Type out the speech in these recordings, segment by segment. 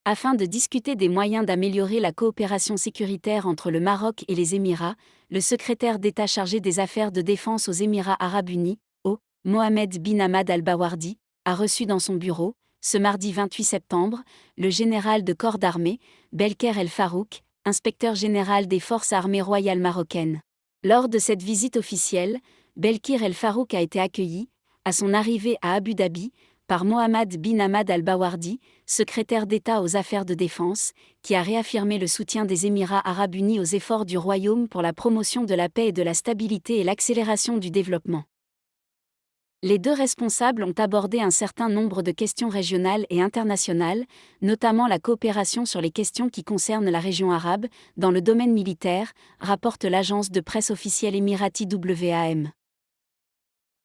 Afin de discuter des moyens d'améliorer la coopération sécuritaire entre le Maroc et les Émirats, le secrétaire d'État chargé des affaires de défense aux Émirats arabes unis, Mohamed bin Hamad al-Bawardi, a reçu dans son bureau, ce mardi 28 septembre, le général de corps d'armée, Belker El Farouk, inspecteur général des forces armées royales marocaines. Lors de cette visite officielle, Belker El Farouk a été accueilli, à son arrivée à Abu Dhabi, par Mohamed bin Hamad al-Bawardi, secrétaire d'État aux affaires de défense, qui a réaffirmé le soutien des Émirats arabes unis aux efforts du Royaume pour la promotion de la paix et de la stabilité et l'accélération du développement. Les deux responsables ont abordé un certain nombre de questions régionales et internationales, notamment la coopération sur les questions qui concernent la région arabe, dans le domaine militaire, rapporte l'agence de presse officielle émirati WAM.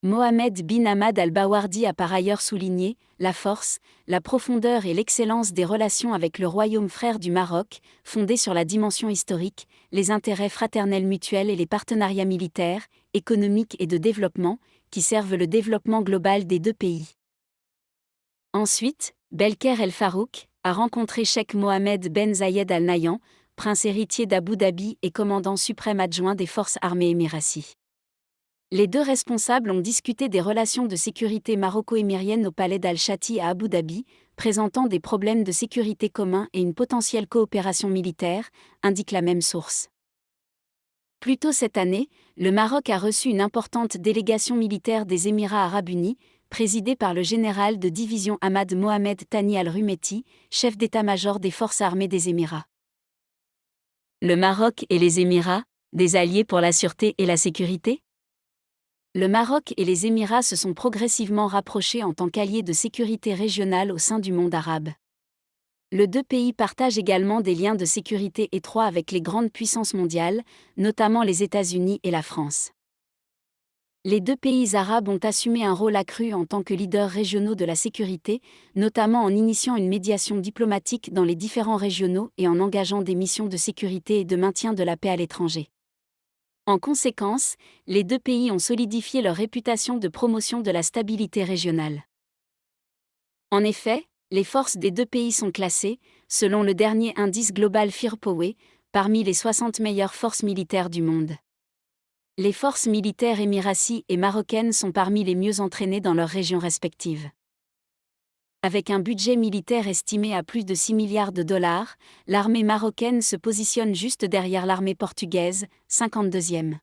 Mohamed bin Hamad al-Bawardi a par ailleurs souligné la force, la profondeur et l'excellence des relations avec le royaume frère du Maroc, fondées sur la dimension historique, les intérêts fraternels mutuels et les partenariats militaires, économiques et de développement, qui servent le développement global des deux pays. Ensuite, Belker El Farouk a rencontré Cheikh Mohammed Ben Zayed Al Nahyan, prince héritier d'Abu Dhabi et commandant suprême adjoint des forces armées émiraties. Les deux responsables ont discuté des relations de sécurité maroco-émiriennes au palais d'Al-Shati à Abu Dhabi, présentant des problèmes de sécurité communs et une potentielle coopération militaire, indique la même source. Plus tôt cette année, le Maroc a reçu une importante délégation militaire des Émirats arabes unis, présidée par le général de division Ahmad Mohamed Thani al-Rumeti, chef d'état-major des forces armées des Émirats. Le Maroc et les Émirats, des alliés pour la sûreté et la sécurité ? Le Maroc et les Émirats se sont progressivement rapprochés en tant qu'alliés de sécurité régionale au sein du monde arabe. Les deux pays partagent également des liens de sécurité étroits avec les grandes puissances mondiales, notamment les États-Unis et la France. Les deux pays arabes ont assumé un rôle accru en tant que leaders régionaux de la sécurité, notamment en initiant une médiation diplomatique dans les différents régionaux et en engageant des missions de sécurité et de maintien de la paix à l'étranger. En conséquence, les deux pays ont solidifié leur réputation de promotion de la stabilité régionale. En effet, les forces des deux pays sont classées, selon le dernier indice Global Firepower, parmi les 60 meilleures forces militaires du monde. Les forces militaires émiraties et marocaines sont parmi les mieux entraînées dans leurs régions respectives. Avec un budget militaire estimé à plus de 6 milliards de dollars, l'armée marocaine se positionne juste derrière l'armée portugaise, 52e.